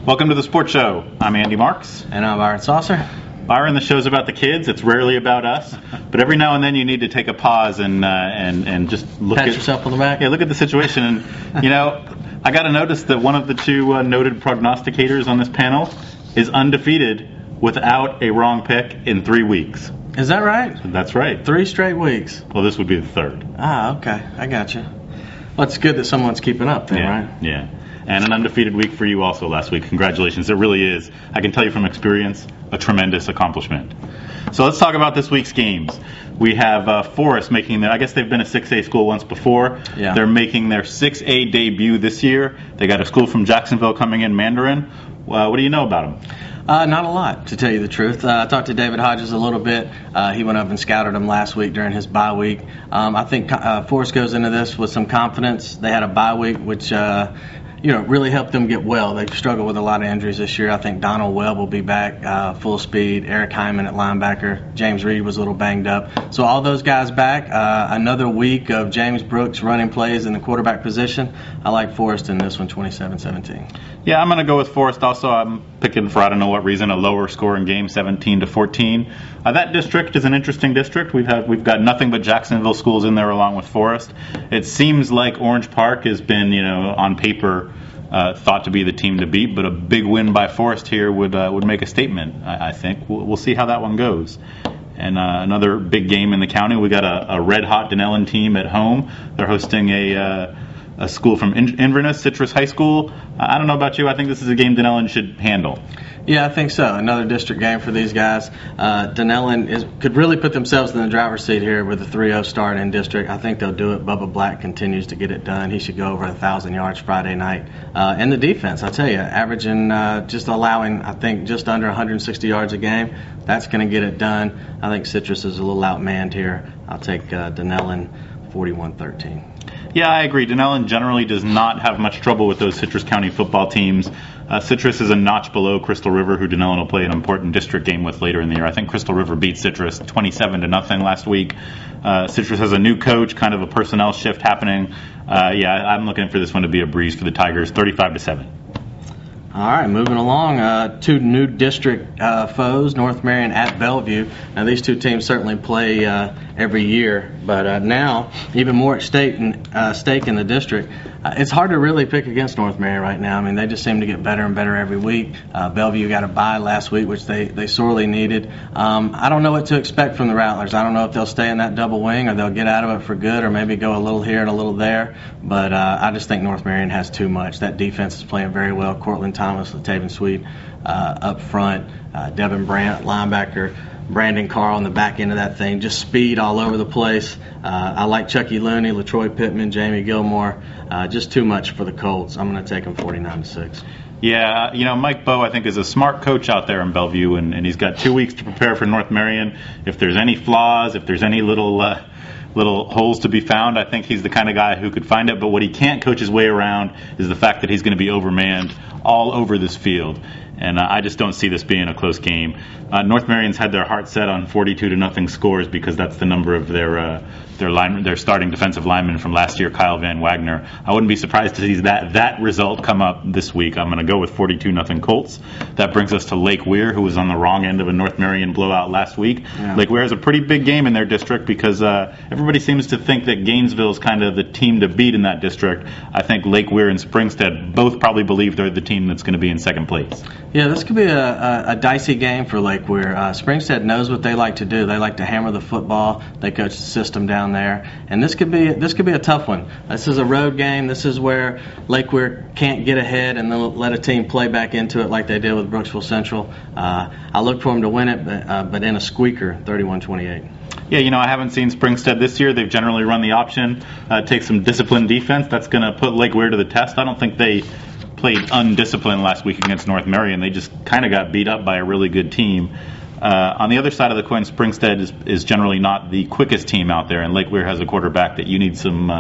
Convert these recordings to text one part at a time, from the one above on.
Welcome to the Sports Show. I'm Andy Marks. And I'm Byron Saucer. Byron, the show's about the kids. It's rarely about us. But every now and then you need to take a pause and just look Pat yourself on the back. Yeah, look at the situation. And, you know, I got to notice that one of the two noted prognosticators on this panel is undefeated without a wrong pick in 3 weeks. Is that right? That's right. 3 straight weeks. Well, this would be the third. Ah, okay. I got you. Well, it's good that someone's keeping up then, Yeah, right? yeah. And an undefeated week for you also last week. Congratulations. It really is, I can tell you from experience, a tremendous accomplishment. So let's talk about this week's games. We have Forest making their, I guess they've been a 6A school once before. Yeah. They're making their 6A debut this year. They got a school from Jacksonville coming in, Mandarin. What do you know about them? Not a lot, to tell you the truth. I talked to David Hodges a little bit. He went up and scouted him last week during his bye week. I think Forrest goes into this with some confidence. They had a bye week, which really helped them get well. They've struggled with a lot of injuries this year. I think Donald Webb will be back full speed. Eric Hyman at linebacker. James Reed was a little banged up. So all those guys back. Another week of James Brooks running plays in the quarterback position. I like Forrest in this one, 27-17. Yeah, I'm going to go with Forest also. I'm picking for I don't know what reason a lower scoring game, 17-14. That district is an interesting district. We've got nothing but Jacksonville schools in there along with Forest. It seems like Orange Park has been, on paper, thought to be the team to beat, but a big win by Forest here would make a statement. I think we'll see how that one goes. And another big game in the county. We got a red hot Denellen team at home. They're hosting a school from Inverness, Citrus High School. I don't know about you. I think this is a game Denellen should handle. Yeah, I think so. Another district game for these guys. Denellen could really put themselves in the driver's seat here with a 3-0 start in district. I think they'll do it. Bubba Black continues to get it done. He should go over 1,000 yards Friday night. And the defense, I tell you, averaging just allowing, I think, just under 160 yards a game. That's going to get it done. I think Citrus is a little outmanned here. I'll take Denellen 41-13. Yeah, I agree. Denellen generally does not have much trouble with those Citrus County football teams. Citrus is a notch below Crystal River, who Denellen will play an important district game with later in the year. I think Crystal River beat Citrus 27-0 last week. Citrus has a new coach, kind of a personnel shift happening. I'm looking for this one to be a breeze for the Tigers, 35-7. All right, moving along. Two new district foes, North Marion at Bellevue. Now, these two teams certainly play every year, but now even more at stake in the district. It's hard to really pick against North Marion right now. I mean, they just seem to get better and better every week. Bellevue got a bye last week, which they sorely needed. I don't know what to expect from the Rattlers. I don't know if they'll stay in that double wing or they'll get out of it for good or maybe go a little here and a little there. But I just think North Marion has too much. That defense is playing very well. Cortland Thomas, Latavian Sweet up front. Devin Brandt, linebacker. Brandon Carl on the back end of that thing. Just speed all over the place. I like Chucky Looney, LaTroy Pittman, Jamie Gilmore. Just too much for the Colts. I'm going to take them 49-6. Yeah, Mike Bowe, I think, is a smart coach out there in Bellevue, and he's got 2 weeks to prepare for North Marion. If there's any flaws, if there's any little holes to be found, I think he's the kind of guy who could find it. But what he can't coach his way around is the fact that he's going to be overmanned all over this field. And I just don't see this being a close game. North Marion's had their heart set on 42-0 scores because that's the number of their starting defensive lineman from last year, Kyle Van Wagner. I wouldn't be surprised to see that result come up this week. I'm going to go with 42-0 Colts. That brings us to Lake Weir, who was on the wrong end of a North Marion blowout last week. Yeah. Lake Weir has a pretty big game in their district because everybody seems to think that Gainesville is kind of the team to beat in that district. I think Lake Weir and Springstead both probably believe they're the team that's going to be in second place. Yeah, this could be a dicey game for Lake Weir. Springstead knows what they like to do. They like to hammer the football. They coach the system down there, and this could be a tough one. This is a road game. This is where Lake Weir can't get ahead and then let a team play back into it like they did with Brooksville Central. I look for them to win it, but in a squeaker, 31-28. Yeah, I haven't seen Springstead this year. They've generally run the option, take some disciplined defense. That's going to put Lake Weir to the test. I don't think they played undisciplined last week against North Marion. They just kind of got beat up by a really good team. On the other side of the coin, Springstead is generally not the quickest team out there, and Lake Weir has a quarterback that you need some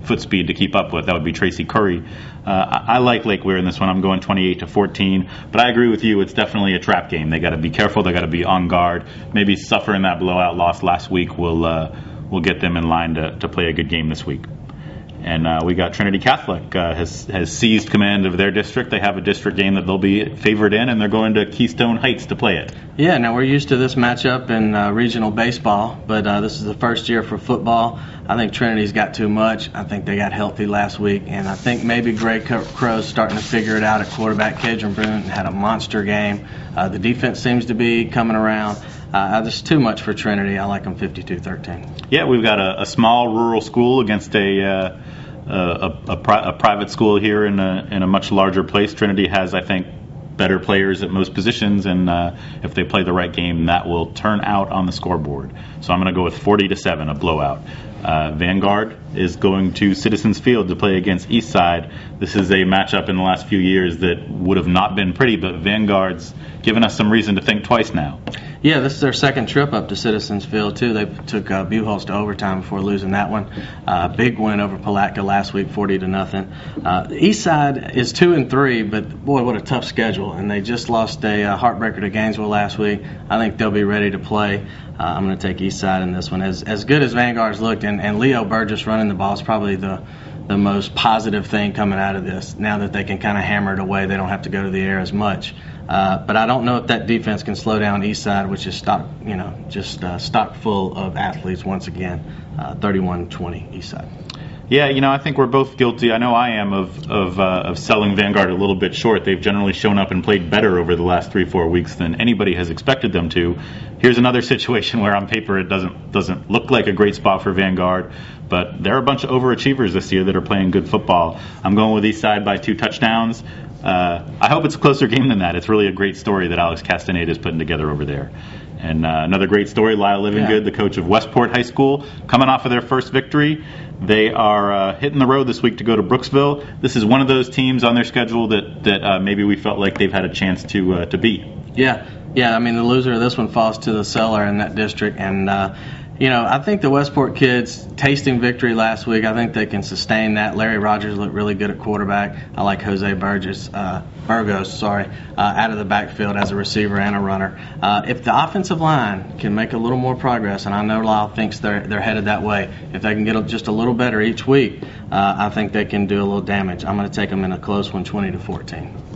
foot speed to keep up with. That would be Tracy Curry. I like Lake Weir in this one. I'm going 28-14, but I agree with you. It's definitely a trap game. They got to be careful. They got to be on guard. Maybe suffering that blowout loss last week will get them in line to play a good game this week. And we got Trinity Catholic has seized command of their district. They have a district game that they'll be favored in, and they're going to Keystone Heights to play it. Yeah, now we're used to this matchup in regional baseball, but this is the first year for football. I think Trinity's got too much. I think they got healthy last week, and I think maybe Gray Crow's starting to figure it out at quarterback. Kedron Boone had a monster game. The defense seems to be coming around. There's too much for Trinity. I like them 52-13. Yeah, we've got a small rural school against a private school here in a much larger place. Trinity has, I think, better players at most positions, and if they play the right game, that will turn out on the scoreboard. So I'm going to go with 40-7, a blowout. Vanguard is going to Citizens Field to play against Eastside. This is a matchup in the last few years that would have not been pretty, but Vanguard's given us some reason to think twice now. Yeah, this is their second trip up to Citizens Field, too. They took Buchholz to overtime before losing that one. Big win over Palatka last week, 40-0. The East Side is 2-3, but boy, what a tough schedule. And they just lost a heartbreaker to Gainesville last week. I think they'll be ready to play. I'm going to take East Side in this one. As good as Vanguard's looked, and Leo Burgess running the ball is probably the most positive thing coming out of this. Now that they can kind of hammer it away, they don't have to go to the air as much. But I don't know if that defense can slow down Eastside, which is stock full of athletes once again. 31-20 Eastside. Yeah, I think we're both guilty. I know I am of selling Vanguard a little bit short. They've generally shown up and played better over the last 3-4 weeks than anybody has expected them to. Here's another situation where on paper it doesn't look like a great spot for Vanguard, but there are a bunch of overachievers this year that are playing good football. I'm going with Eastside by 2 touchdowns. I hope it's a closer game than that. It's really a great story that Alex Castaneda is putting together over there. And another great story, Lyle Livingood, the coach of Westport High School, coming off of their first victory. They are hitting the road this week to go to Brooksville. This is one of those teams on their schedule that maybe we felt like they've had a chance to beat. Yeah. I mean, the loser of this one falls to the seller in that district. And, I think the Westport kids, tasting victory last week, I think they can sustain that. Larry Rogers looked really good at quarterback. I like Jose Burgos, out of the backfield as a receiver and a runner. If the offensive line can make a little more progress, and I know Lyle thinks they're headed that way, if they can get just a little better each week, I think they can do a little damage. I'm going to take them in a close one, 20-14.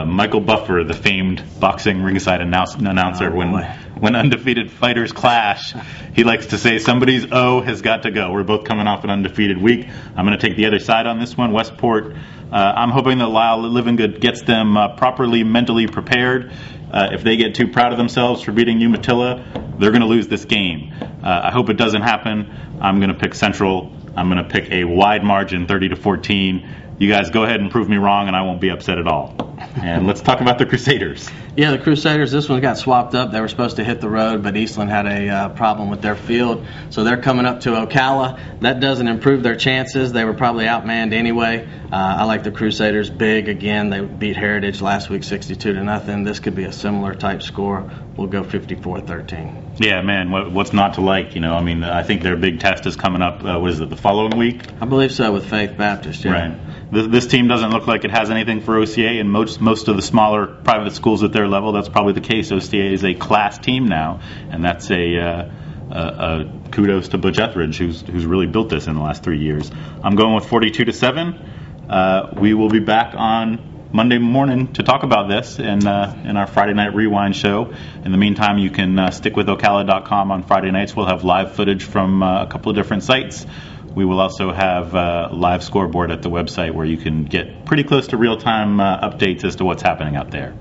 Michael Buffer, the famed boxing ringside announcer, when undefeated fighters clash, he likes to say somebody's O has got to go. We're both coming off an undefeated week. I'm going to take the other side on this one. Westport, I'm hoping that Lyle Livingood gets them properly mentally prepared. If they get too proud of themselves for beating Umatilla, they're going to lose this game. I hope it doesn't happen. I'm going to pick Central. I'm going to pick a wide margin, 30-14. You guys go ahead and prove me wrong, and I won't be upset at all. And let's talk about the Crusaders. Yeah, the Crusaders, this one got swapped up. They were supposed to hit the road, but Eastland had a problem with their field. So they're coming up to Ocala. That doesn't improve their chances. They were probably outmanned anyway. I like the Crusaders big. Again, they beat Heritage last week 62-0. This could be a similar type score. We'll go 54-13. Yeah, man, what's not to like? I think their big test is coming up, the following week? I believe so, with Faith Baptist, yeah. Right. This team doesn't look like it has anything for OCA, and most of the smaller private schools at their level, that's probably the case. OCA is a class team now, and that's a kudos to Butch Etheridge, who's really built this in the last 3 years. I'm going with 42-7. We will be back on Monday morning to talk about this in our Friday Night Rewind show. In the meantime, you can stick with Ocala.com on Friday nights. We'll have live footage from a couple of different sites. We will also have a live scoreboard at the website where you can get pretty close to real-time updates as to what's happening out there.